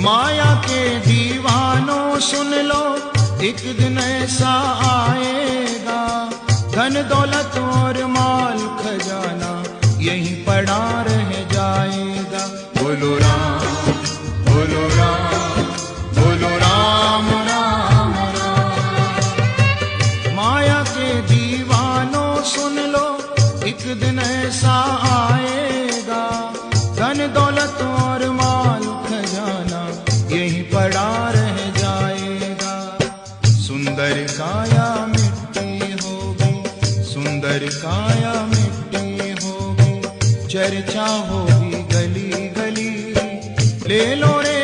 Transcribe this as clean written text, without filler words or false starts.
माया के दीवानों सुन लो, एक दिन ऐसा आएगा, धन दौलत और माल खजाना यहीं पड़ा रह जाएगा। बोलो राम, बोलो राम, बोलो राम राम राम। माया के दीवानों सुन लो, एक दिन ऐसा आएगा, धन दौलत और माल खजाना यहीं पड़ा रह जाएगा। सुंदर काया मिट्टी होगी, सुंदर काया मिट्टी होगी, चर्चा होगी गली गली, ले लो रे